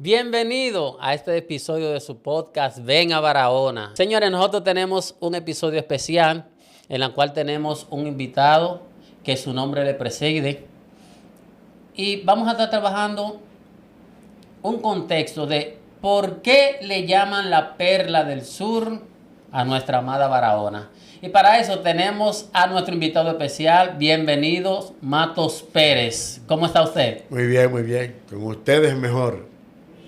Bienvenido a este episodio de su podcast Ven a Barahona. Señores, nosotros tenemos un episodio especial en el cual tenemos un invitado que su nombre le preside y vamos a estar trabajando un contexto de por qué le llaman la perla del sur a nuestra amada Barahona. Y para eso tenemos a nuestro invitado especial. Bienvenidos, Matos Pérez. ¿Cómo está usted? Muy bien, muy bien. Con ustedes mejor.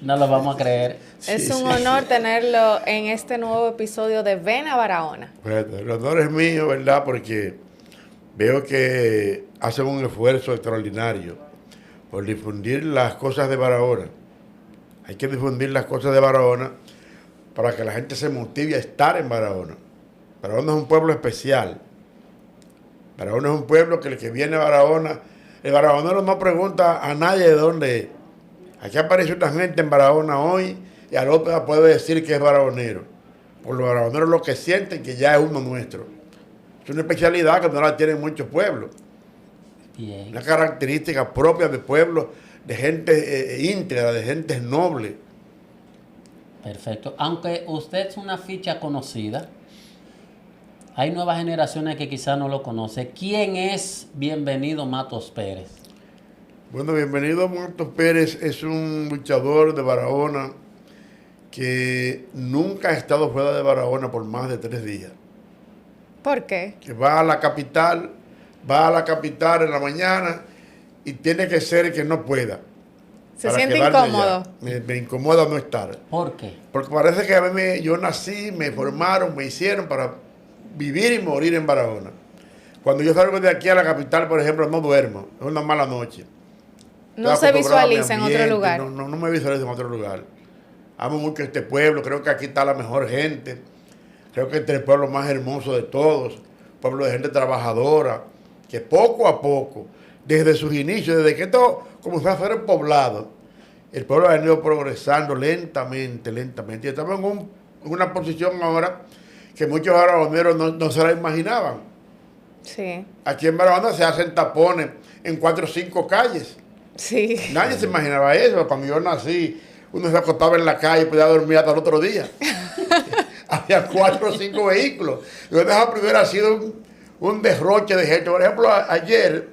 No lo vamos a creer. Es un honor tenerlo en este nuevo episodio de Ven a Barahona. Bueno, el honor es mío, ¿verdad? Porque veo que hacen un esfuerzo extraordinario por difundir las cosas de Barahona. Hay que difundir las cosas de Barahona para que la gente se motive a estar en Barahona. Barahona es un pueblo especial. Barahona es un pueblo que el que viene a Barahona, el barahonero no pregunta a nadie de dónde es. Aquí aparece una gente en Barahona hoy y al otro puede decir que es barahonero. Por los barahoneros lo que sienten que ya es uno nuestro. Es una especialidad que no la tienen muchos pueblos. Bien. Una característica propia de pueblos, de gente íntegra, de gente noble. Perfecto. Aunque usted es una ficha conocida, hay nuevas generaciones que quizás no lo conocen. ¿Quién es Bienvenido Matos Pérez? Bueno, Bienvenido Matos Pérez es un luchador de Barahona que nunca ha estado fuera de Barahona por más de 3 días. ¿Por qué? Que va a la capital en la mañana y tiene que ser que no pueda. ¿Se para siente quedarme incómodo? allá. Me incomoda no estar. ¿Por qué? Porque parece que a mí yo nací, me formaron, me hicieron para vivir y morir en Barahona. Cuando yo salgo de aquí a la capital, por ejemplo, no duermo. Es una mala noche. No Estoy se acostumbrado a mi visualiza en otro ambiente, lugar. No me visualizo en otro lugar. Amo mucho este pueblo, creo que aquí está la mejor gente. Creo que este es el pueblo más hermoso de todos. Pueblo de gente trabajadora, que poco a poco, desde sus inicios, desde que esto comenzó a ser poblado, el pueblo ha venido progresando lentamente. Y estamos en una posición ahora que muchos barahoneros no se la imaginaban. Sí. Aquí en Barahona se hacen tapones en 4 o 5 calles. Sí. Nadie se imaginaba eso. Cuando yo nací, uno se acostaba en la calle y podía dormir hasta el otro día. Había 4 o 5 vehículos. Y esa primera ha sido un derroche de gente. Por ejemplo, ayer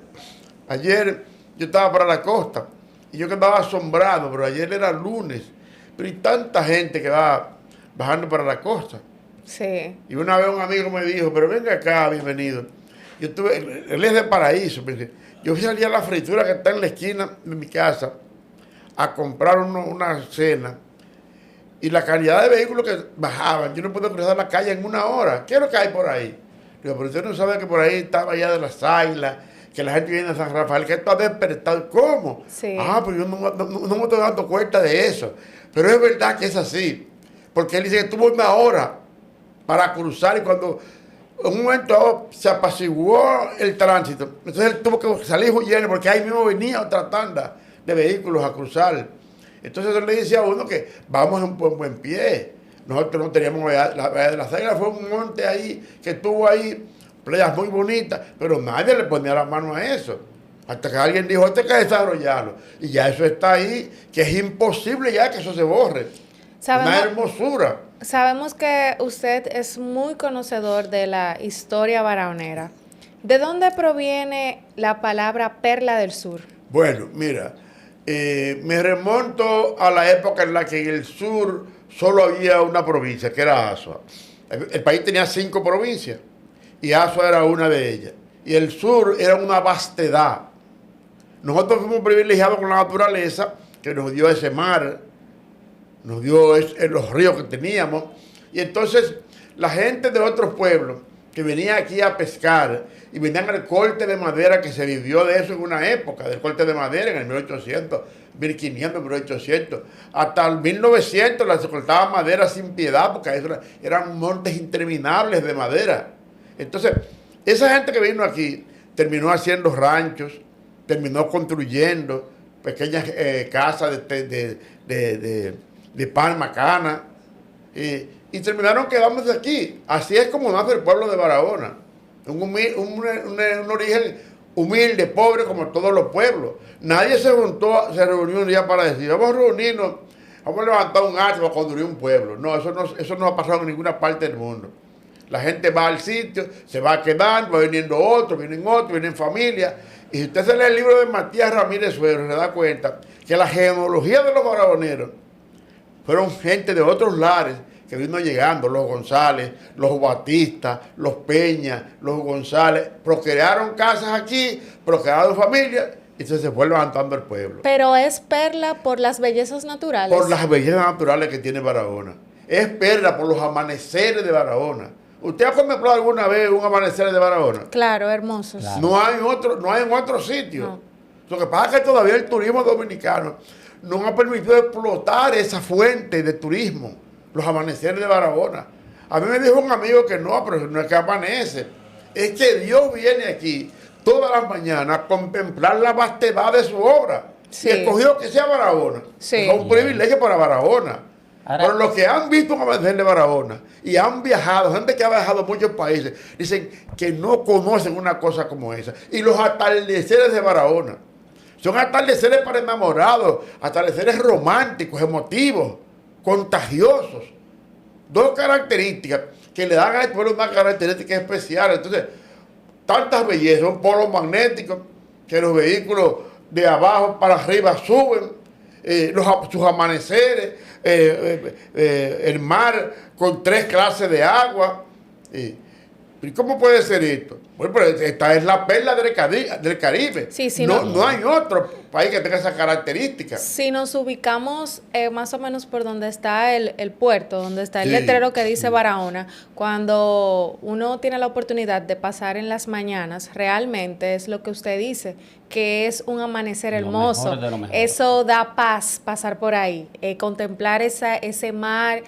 yo estaba para la costa y yo quedaba asombrado, pero ayer era lunes. Pero hay tanta gente que va bajando para la costa. Sí. Y una vez un amigo me dijo, pero venga acá, Bienvenido. Él es de Paraíso. Me dice, yo salí a la fritura que está en la esquina de mi casa a comprar una cena y la cantidad de vehículos que bajaban, yo no puedo cruzar la calle en 1 hora. ¿Qué es lo que hay por ahí? Digo, pero usted no sabe que por ahí estaba allá de las Águilas, que la gente viene a San Rafael, que esto ha despertado. ¿Cómo? Sí. Pero yo no me estoy dando cuenta de eso. Pero es verdad que es así. Porque él dice que tuvo 1 hora para cruzar y cuando en un momento se apaciguó el tránsito, entonces él tuvo que salir huyendo porque ahí mismo venía otra tanda de vehículos a cruzar. Entonces él le dice a uno que vamos en buen pie. Nosotros no teníamos la Bahía de las Águilas, fue un monte ahí que estuvo ahí, playas muy bonitas, pero nadie le ponía la mano a eso. Hasta que alguien dijo, esto hay que desarrollarlo. Y ya eso está ahí, que es imposible ya que eso se borre. Una hermosura. Sabemos que usted es muy conocedor de la historia barahonera. ¿De dónde proviene la palabra Perla del Sur? Bueno, mira, me remonto a la época en la que en el sur solo había una provincia, que era Azua. El país tenía 5 provincias y Azua era una de ellas. Y el sur era una vastedad. Nosotros fuimos privilegiados con la naturaleza que nos dio ese mar, nos dio los ríos que teníamos. Y entonces la gente de otros pueblos que venía aquí a pescar y venían al corte de madera, que se vivió de eso en una época, del corte de madera en el 1800, 1500, 1800, hasta el 1900 se cortaba madera sin piedad porque eran montes interminables de madera. Entonces, esa gente que vino aquí terminó haciendo ranchos, terminó construyendo pequeñas casas de palma, cana, y terminaron quedándose aquí. Así es como nace el pueblo de Barahona. Un origen humilde, pobre, como todos los pueblos. Nadie se reunió un día para decir, vamos a reunirnos vamos a levantar un arte para construir un pueblo. No, eso no ha pasado en ninguna parte del mundo. La gente va al sitio, se va quedando, va viniendo otros, vienen familias. Y si usted se lee el libro de Matías Ramírez Suero, se da cuenta que la genealogía de los barahoneros fueron gente de otros lares que vino llegando, los González, los Batistas, los Peña, los González, procrearon casas aquí, procrearon familias, y se fue levantando el pueblo. Pero es perla por las bellezas naturales. Por las bellezas naturales que tiene Barahona. Es perla por los amaneceres de Barahona. ¿Usted ha contemplado alguna vez un amanecer de Barahona? Claro, hermosos. Claro. No hay en otro sitio. No. Lo que pasa es que todavía el turismo dominicano no ha permitido explotar esa fuente de turismo, los amaneceres de Barahona. A mí me dijo un amigo que no, pero no es que amanece, es que Dios viene aquí todas las mañanas a contemplar la vastedad de su obra. Sí. Y escogió que sea Barahona. Sí. Es un privilegio para Barahona. Ahora, Pero los que han visto un amanecer de Barahona y han viajado, gente que ha viajado a muchos países, dicen que no conocen una cosa como esa. Y los atardeceres de Barahona son atardeceres para enamorados, atardeceres románticos, emotivos, contagiosos. Dos características que le dan al pueblo una característica especial. Entonces, tantas bellezas, un polo magnético, que los vehículos de abajo para arriba suben, sus amaneceres, el mar con 3 clases de agua. ¿Y cómo puede ser esto? Bueno, pero esta es la perla del Caribe. Sí, sí, no hay otro país que tenga esa característica. Si nos ubicamos más o menos por donde está el puerto, donde está el Sí, letrero que dice sí. Barahona, cuando uno tiene la oportunidad de pasar en las mañanas, realmente es lo que usted dice, que es un amanecer Lo hermoso. mejor de lo mejor. Eso da paz pasar por ahí, contemplar ese mar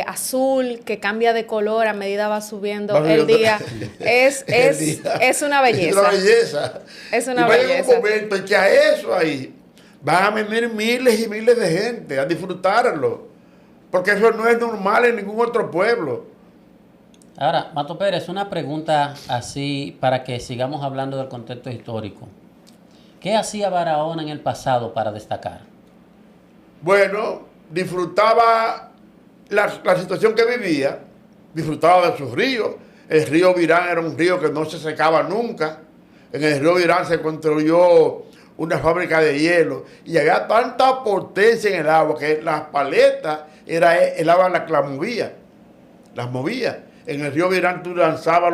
azul que cambia de color a medida va subiendo Va el subiendo. día. Es una belleza. Es una belleza. Es una y va a llegar belleza. un momento en que a eso ahí van a venir miles y miles de gente a disfrutarlo. Porque eso no es normal en ningún otro pueblo. ahora, Mato Pérez, una pregunta así para que sigamos hablando del contexto histórico. ¿Qué hacía Barahona en el pasado para destacar? Bueno, disfrutaba la situación que vivía, disfrutaba de sus ríos. El río Virán era un río que no se secaba nunca. En el río Virán se construyó una fábrica de hielo y había tanta potencia en el agua que las paletas, el agua las movía. Las movía. En el río Virán tú lanzabas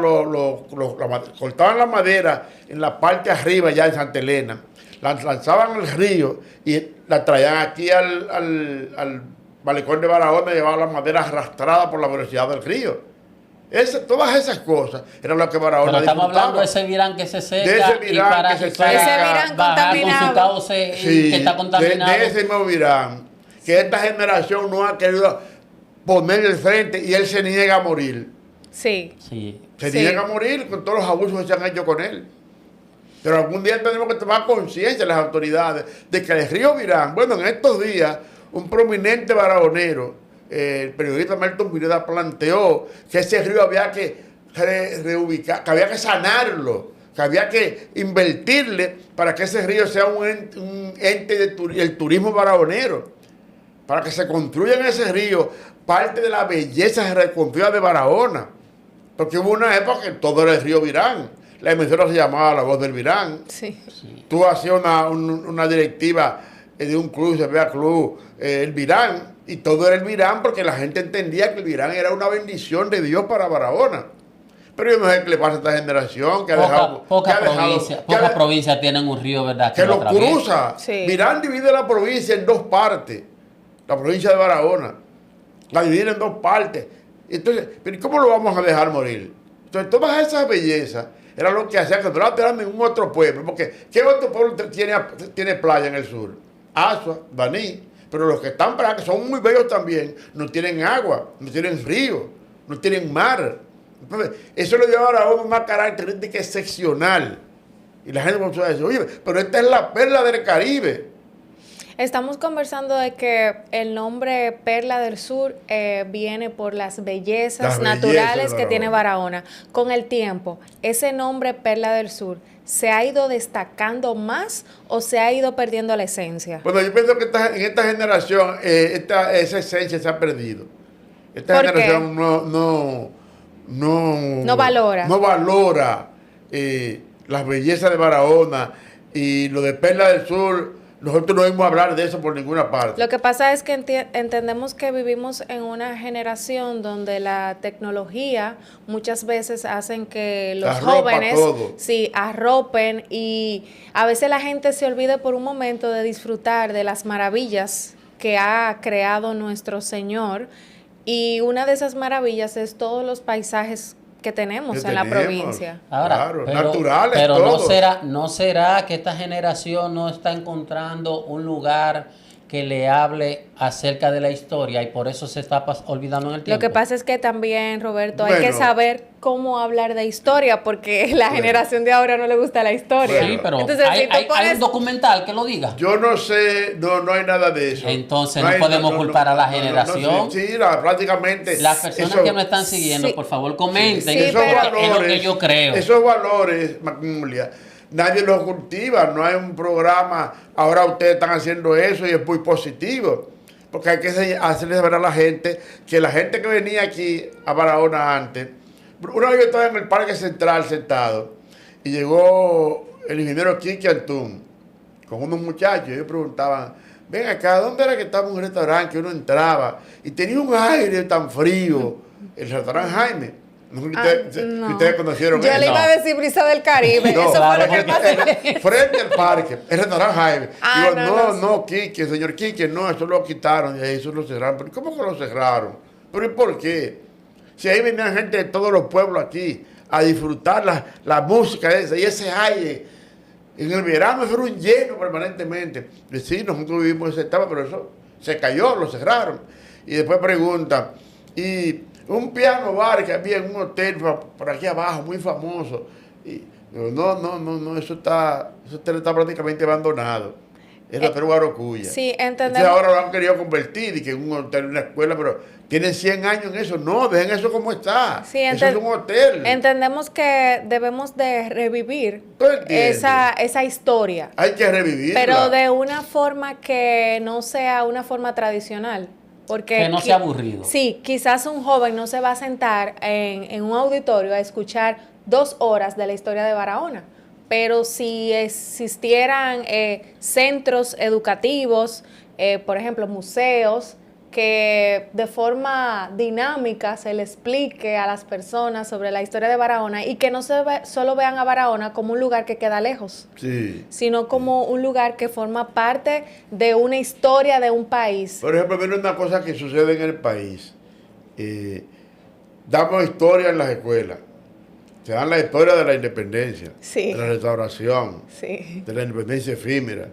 cortaban la madera en la parte arriba ya en Santa Elena, la lanzaban al río y la traían aquí al malecón de Barahona y llevaban la madera arrastrada por la velocidad del río. Todas esas cosas eran lo que Barahona Pero estamos disfrutaba. hablando de ese Virán que se seca De ese y Virán para, que se y para seca. Ese Virán bajar con su contaminado. cauce Sí, que está contaminado. de ese mismo Virán, que esta generación no ha querido poner el frente y él se niega a morir. Sí. Sí. Se Sí. niega a morir con todos los abusos que se han hecho con él. Pero algún día tenemos que tomar conciencia las autoridades de que el río Virán, bueno, en estos días, un prominente barahonero, el periodista Melton Vireda, planteó que ese río había que reubicar, que había que sanarlo, que había que invertirle para que ese río sea un ente del turismo barahonero, para que se construya en ese río parte de la belleza y reconstruida de Barahona. Porque hubo una época que todo era el río Virán. La emisora se llamaba La Voz del Virán. Sí. Tú hacías una directiva de un club, se veía club, el Virán, y todo era el Virán porque la gente entendía que el Virán era una bendición de Dios para Barahona. Pero yo no sé qué le pasa a esta generación que ha dejado... Pocas que ha dejado- provincias que ha de- provincias tienen un río, ¿verdad? que lo atraviesa. cruza. Sí. Virán divide la provincia en 2 partes. La provincia de Barahona. La divide en 2 partes. Entonces, ¿pero cómo lo vamos a dejar morir? Entonces, todas esas bellezas era lo que hacía que no la tuvieran ningún otro pueblo. Porque, ¿qué otro pueblo tiene playa en el sur? Azua, Baní. Pero los que están para acá, que son muy bellos también, no tienen agua, no tienen río, no tienen mar. Entonces, eso le dio a Barahona una característica excepcional. Y la gente comenzó a decir, oye, pero esta es la perla del Caribe. Estamos conversando de que el nombre Perla del Sur viene por las bellezas Las naturales bellezas de que tiene Barahona. Barahona. Con el tiempo, ese nombre Perla del Sur, ¿se ha ido destacando más o se ha ido perdiendo la esencia? Bueno, yo pienso que en esta generación esa esencia se ha perdido. Esta ¿Por qué? generación No valora. no valora las bellezas de Barahona y lo de Perla del Sur. Nosotros no oímos hablar de eso por ninguna parte. Lo que pasa es que entendemos que vivimos en una generación donde la tecnología muchas veces hacen que los Arropa jóvenes todo. sí arropen, y a veces la gente se olvida por un momento de disfrutar de las maravillas que ha creado nuestro Señor, y una de esas maravillas es todos los paisajes que tenemos Que en la tenemos. provincia. Ahora, Claro, naturales pero todos. no será que esta generación no está encontrando un lugar que le hable acerca de la historia y por eso se está olvidando en el tiempo. Lo que pasa es que también, Roberto, hay que Bueno. saber cómo hablar de historia, porque la Bueno. generación de ahora no le gusta la historia. Sí, pero Entonces, hay, si tú hay pones- un documental que lo diga. Yo no sé, no hay nada de eso. Entonces, no podemos culpar a la generación. sí, prácticamente. Las personas eso- que me están siguiendo, Sí. por favor, comenten. Sí, esos pero- porque es lo que yo creo. Esos valores, Magnolia, nadie los cultiva, no hay un programa. Ahora ustedes están haciendo eso y es muy positivo. Porque hay que hacerle saber a la gente que la gente que venía aquí a Barahona antes, una vez yo estaba en el Parque Central sentado y llegó el ingeniero Kiki Antún con unos muchachos y ellos preguntaban, ven acá, ¿dónde era que estaba un restaurante que uno entraba y tenía un aire tan frío? El restaurante Jaime. No sé si no. si ustedes conocieron Yo eso. le iba a decir Brisa del Caribe. No, Eso claro, fue lo que porque- pasó. Frente al parque, el restaurante Jaime. Ah, Digo, no, no, Quique, señor Quique, no, eso lo quitaron y eso lo cerraron. ¿Pero cómo que lo cerraron? ¿Pero y por qué? Si ahí venían gente de todos los pueblos aquí a disfrutar la música esa y ese aire. En el verano eso era un lleno permanentemente. Y sí, nosotros vivimos esa etapa, pero eso se cayó, lo cerraron. Y después pregunta, y un piano bar que había en un hotel por aquí abajo, muy famoso. Y digo, no, eso está prácticamente abandonado. Es el Hotel Guarocuya. sí, Entonces entendemos. ahora lo han querido convertir y que en un hotel, una escuela, pero tienen 100 años en eso. No, dejen eso como está. Sí, eso es un hotel. Entendemos que debemos de revivir ¿Tú entiendes? esa historia, Hay que revivirla. pero de una forma que no sea una forma tradicional. Porque Que no sea aburrido. Sí, quizás un joven no se va a sentar en un auditorio a escuchar 2 horas de la historia de Barahona. Pero si existieran centros educativos, por ejemplo, museos, que de forma dinámica se le explique a las personas sobre la historia de Barahona y que no solo vean a Barahona como un lugar que queda lejos, Sí. sino como un lugar que forma parte de una historia de un país. Por ejemplo, mira una cosa que sucede en el país. Damos historia en las escuelas. Se dan la historia de la independencia, Sí. de la restauración, Sí. de la independencia efímera.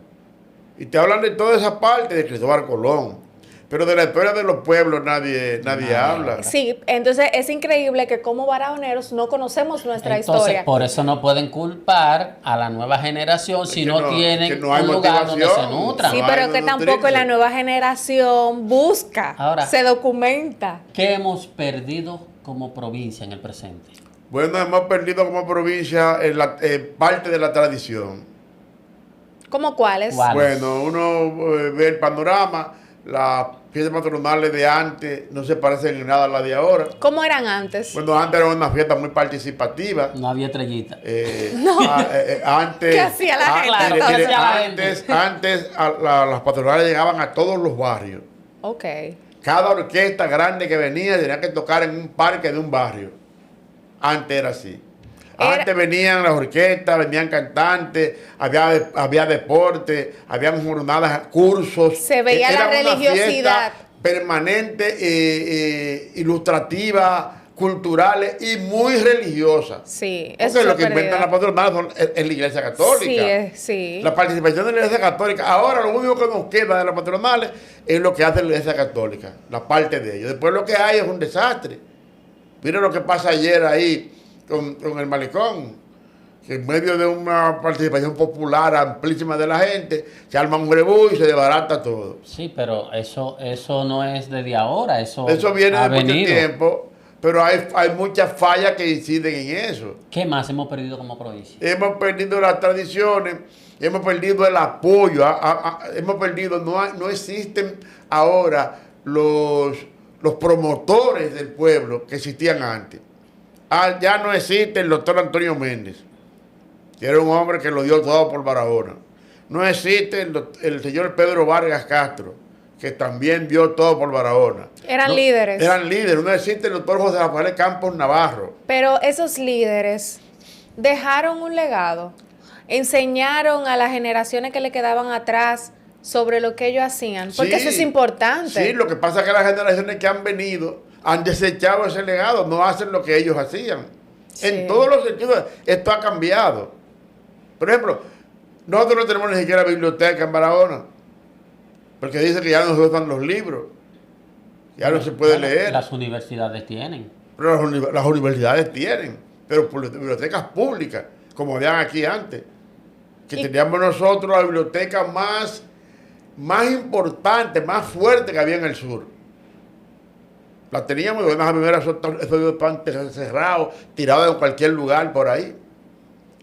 Y te hablan de toda esa parte de Cristóbal Colón. Pero de la historia de los pueblos nadie habla. Sí, entonces es increíble que como barahoneros no conocemos nuestra Entonces, historia. por eso no pueden culpar a la nueva generación si que no no- tienen que no hay un lugar donde se motivación. nutran. Sí, no pero hay que de tampoco nutrirse. la nueva generación busca, Ahora- se documenta. ¿Qué hemos perdido como provincia en el presente? Bueno, hemos perdido como provincia parte de la tradición. ¿Cómo cuáles? ¿Cuál? Bueno, uno ve el panorama, las fiestas patronales de antes no se parecen en nada a las de ahora. ¿Cómo eran antes? Bueno, antes era una fiesta muy participativa. No había estrellita. Antes, ¿Qué hacía la gente? Claro, ¿qué hacía la gente? antes las patronales llegaban a todos los barrios. Ok. Cada orquesta grande que venía tenía que tocar en un parque de un barrio. Antes era así. Antes venían las orquestas, venían cantantes, había deporte, habían jornadas, cursos. Se veía Era la una religiosidad. fiesta permanente, ilustrativa, culturales y muy religiosa. Sí, Porque eso lo se que ha inventan las perdido. patronales es la iglesia católica. Sí, sí. La participación de la Iglesia Católica. Ahora lo único que nos queda de las patronales es lo que hace la Iglesia Católica, la parte de ellos. Después lo que hay es un desastre. Mira lo que pasa ayer ahí con el malecón. que en medio de una participación popular amplísima de la gente, se arma un rebú y se desbarata todo. Sí, pero eso no es desde ahora, eso Viene ha de mucho venido. tiempo, pero hay muchas fallas que inciden en eso. ¿Qué más hemos perdido como provincia? Hemos perdido las tradiciones, hemos perdido el apoyo, hemos perdido, no existen ahora los promotores del pueblo que existían antes. Ya no existe el doctor Antonio Méndez, que era un hombre que lo dio todo por Barahona. No existe el señor Pedro Vargas Castro, que también dio todo por Barahona. Eran líderes. Eran líderes. No existe el doctor José Rafael Campos Navarro. Pero esos líderes dejaron un legado, enseñaron a las generaciones que le quedaban atrás sobre lo que ellos hacían, porque eso es importante. Sí, lo que pasa es que las generaciones que han venido han desechado ese legado, no hacen lo que ellos hacían. Sí. En todos los sentidos, esto ha cambiado. Por ejemplo, nosotros no tenemos ni siquiera biblioteca en Barahona, porque dice que ya no se usan los libros, ya no se puede leer. Las universidades tienen. Pero las universidades tienen, pero bibliotecas públicas, como habían aquí antes, que teníamos nosotros la biblioteca más importante, más fuerte que había en el sur. La teníamos, y las primeras esos estaban cerrados, tirados en cualquier lugar por ahí.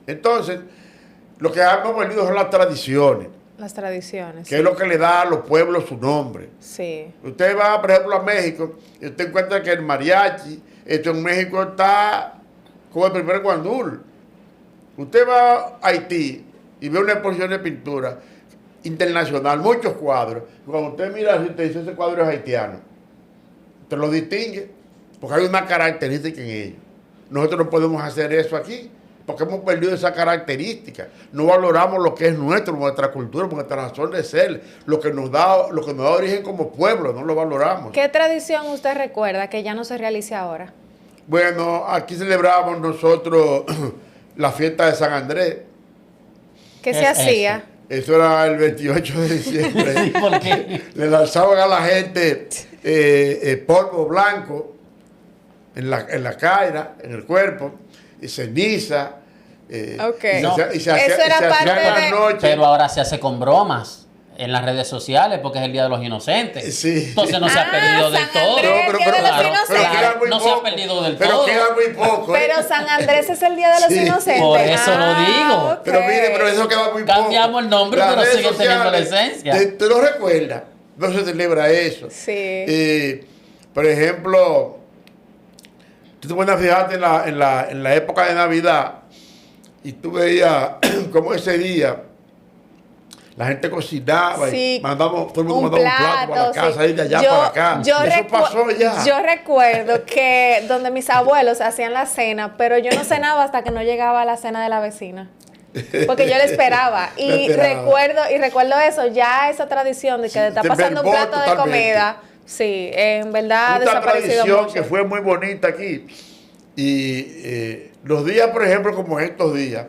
Entonces, lo que hemos perdido son las tradiciones. Las tradiciones. Que es lo que le da a los pueblos su nombre. Sí. Usted va, por ejemplo, a México y usted encuentra que el mariachi, esto en México está como el primer guandul. Usted va a Haití y ve una exposición de pintura internacional, muchos cuadros. Cuando usted mira, usted dice, ese cuadro es haitiano. Usted lo distingue porque hay una característica en ellos. Nosotros no podemos hacer eso aquí, porque hemos perdido esa característica. No valoramos lo que es nuestro, nuestra cultura, nuestra razón de ser, lo que nos da origen como pueblo, no lo valoramos. ¿Qué tradición usted recuerda que ya no se realice ahora? Bueno, aquí celebrábamos nosotros la fiesta de San Andrés. ¿Qué se hacía? Eso era el 28 de diciembre. Sí, ¿por qué? Le lanzaban a la gente polvo blanco en la cara, en el cuerpo, y ceniza. Okay. Y se hacía Eso era parte por la de... noche. Pero ahora se hace con bromas en las redes sociales porque es el Día de los Inocentes. Sí. Entonces no se ha perdido del San todo. Andrés, el Día de los Inocentes. queda muy No se ha poco. perdido del Pero todo. queda muy poco. Pero San Andrés es el Día de los Sí. Inocentes. Por eso lo digo. Ok. Pero mire, pero eso queda muy poco. Cambiamos el nombre, Las pero redes sigue teniendo la sociales, esencia. ¿Te lo recuerdas? No se celebra eso. Sí. Por ejemplo, tú te puedes fijarte en la época de Navidad y tú veías cómo ese día la gente cocinaba Sí, y mandamos, todo el mundo un mandaba un plato para la plato, casa, sí. y de allá Yo- para acá. yo Eso pasó ya. Yo recuerdo que donde mis abuelos hacían la cena, pero yo no cenaba hasta que no llegaba a la cena de la vecina. Porque yo le esperaba. Le Y esperaba. recuerdo eso, ya esa tradición de que te está se pasando un mermó plato de totalmente. comida. Sí, en verdad ha Una desaparecido tradición mucho. que fue muy bonita aquí. Y los días, por ejemplo, como estos días,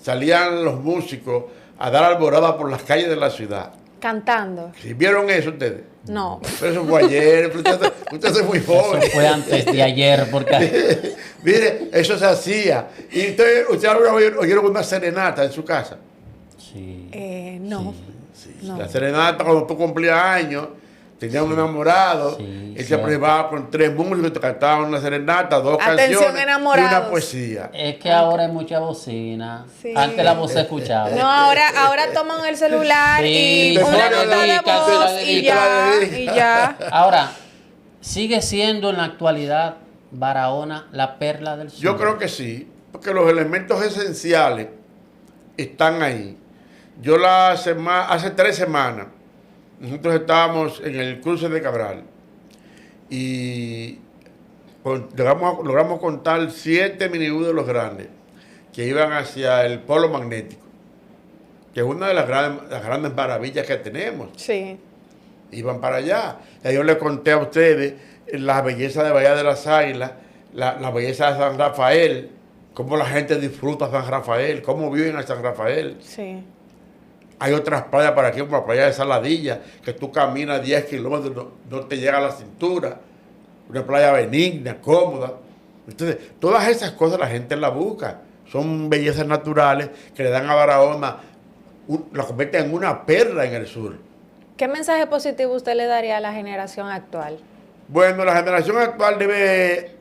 salían los músicos a dar alborada por las calles de la ciudad. Cantando. ¿Sí vieron eso ustedes? No. Pero eso fue ayer, usted es muy joven. Eso fue antes de ayer, porque Mire, eso se hacía. Y usted alguna vez oyeron una serenata en su casa. sí. No. Sí, No. La serenata cuando tú cumplías años, tenías un enamorado, Sí, él se cierto. privaba con 3 músicos, te cantaban una serenata, 2 Atención, canciones y enamorados. una poesía. Es que ahora hay mucha bocina. Sí. Antes la voz se escuchaba. No, ahora toman el celular Sí, y te una ponen nota la de dedica, voz te la y dedica, ya, te la dedica. y ya. Ahora, ¿sigue siendo en la actualidad Barahona la perla del sur? Yo creo que sí, porque los elementos esenciales están ahí. Yo hace 3 semanas, nosotros estábamos en el cruce de Cabral y logramos contar 7 minibús de los grandes que iban hacia el polo magnético, que es una de las grandes maravillas que tenemos. Sí. Iban para allá. Ya yo les conté a ustedes la belleza de Bahía de las Águilas, la belleza de San Rafael, cómo la gente disfruta San Rafael, cómo viven a San Rafael. Sí. Hay otras playas para aquí, como la playa de Saladilla, que tú caminas 10 kilómetros, no te llega a la cintura. Una playa benigna, cómoda. Entonces, todas esas cosas la gente las busca. son bellezas naturales que le dan a Barahona, la convierten en una perla en el sur. ¿Qué mensaje positivo usted le daría a la generación actual? Bueno, la generación actual debe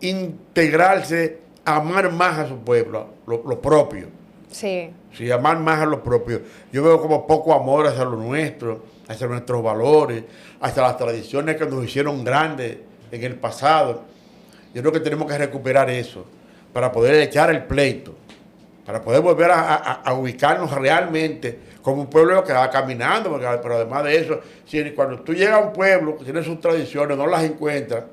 integrarse, amar más a su pueblo, lo propio. Sí. Sí, amar más a lo propio. Yo veo como poco amor hacia lo nuestro, hacia nuestros valores, hacia las tradiciones que nos hicieron grandes en el pasado. Yo creo que tenemos que recuperar eso para poder echar el pleito, para poder volver a ubicarnos realmente como un pueblo que va caminando, pero además de eso, si cuando tú llegas a un pueblo que tiene sus tradiciones, no las encuentras,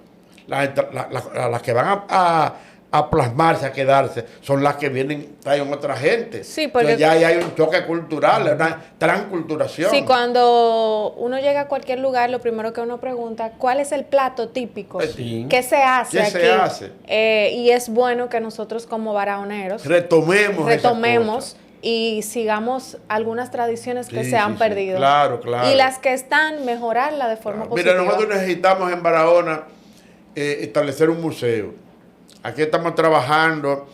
las que van a plasmarse, a quedarse, son las que vienen, traen otra gente. Sí, porque entonces ya hay un choque cultural, una transculturación. Sí, cuando uno llega a cualquier lugar, lo primero que uno pregunta, ¿cuál es el plato típico? Sí. ¿Qué se hace ¿Qué aquí? se hace? Y es bueno que nosotros como barahoneros retomemos esas cosas. Y sigamos algunas tradiciones que Sí, se han sí, perdido. Claro, claro. Y las que están, mejorarlas de forma positiva. Mira, nosotros necesitamos en Barahona establecer un museo. Aquí estamos trabajando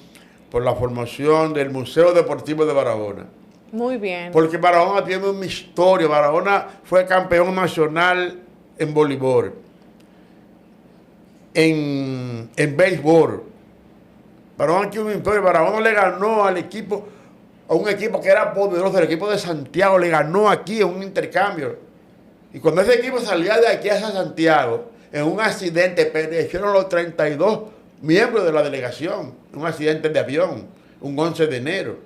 por la formación del Museo Deportivo de Barahona. Muy bien. Porque Barahona tiene una historia. Barahona fue campeón nacional en voleibol, en béisbol. Barahona tiene una historia. Barahona le ganó al equipo, a un equipo que era poderoso, el equipo de Santiago, le ganó aquí en un intercambio. Y cuando ese equipo salía de aquí hacia Santiago, en un accidente, perecieron los 32 miembros de la delegación, un accidente de avión, un 11 de enero.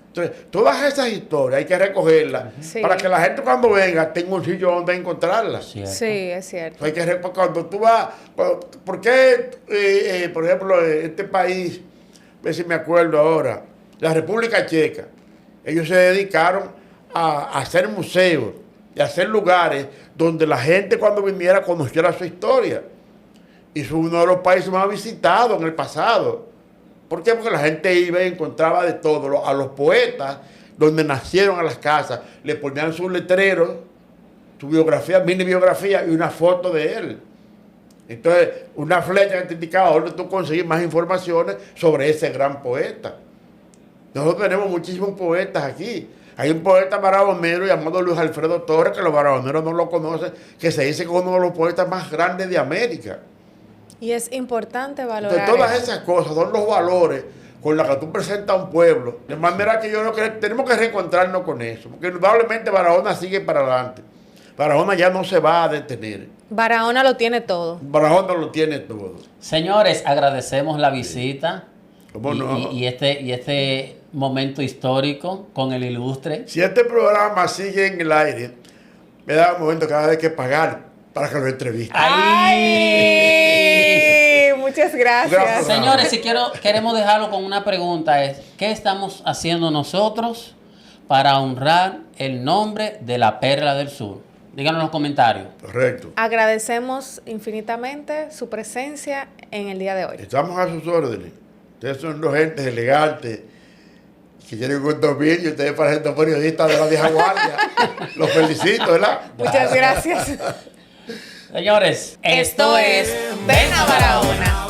Entonces, todas esas historias hay que recogerlas para que la gente cuando venga tenga un sitio donde encontrarlas. Sí, es cierto. Hay que cuando tú vas, ¿por qué, por ejemplo, este país, a ver si me acuerdo ahora, la República Checa, ellos se dedicaron a hacer museos y a hacer lugares donde la gente cuando viniera conociera su historia? Y fue uno de los países más visitados en el pasado. ¿Por qué? Porque la gente iba y encontraba de todo. A los poetas, donde nacieron a las casas, le ponían sus letreros, su biografía, mini biografía y una foto de él. Entonces, una flecha que te indicaba dónde tú conseguir más informaciones sobre ese gran poeta. Nosotros tenemos muchísimos poetas aquí. Hay un poeta barahonero llamado Luis Alfredo Torres, que los barahoneros no lo conocen, que se dice que es uno de los poetas más grandes de América. Y es importante valorar. Entonces, todas esas cosas son los valores con los que tú presentas a un pueblo. De manera que yo creo que tenemos que reencontrarnos con eso. Porque indudablemente Barahona sigue para adelante. Barahona ya no se va a detener. Barahona lo tiene todo. Barahona lo tiene todo. Señores, agradecemos la visita. ¿Cómo no? Y este momento histórico con el ilustre. Si este programa sigue en el aire, me da un momento que va a haber que pagar para que lo entreviste. ¡Ay! Muchas gracias. Señores, si queremos dejarlo con una pregunta, es ¿qué estamos haciendo nosotros para honrar el nombre de la Perla del Sur? Díganos en los comentarios. Correcto. Agradecemos infinitamente su presencia en el día de hoy. Estamos a sus órdenes. Ustedes son dos gentes elegantes que tienen gustos bien y ustedes parecen dos periodistas de la vieja guardia. Los felicito, ¿verdad? Muchas gracias. Señores, Esto es Ven a Barahona.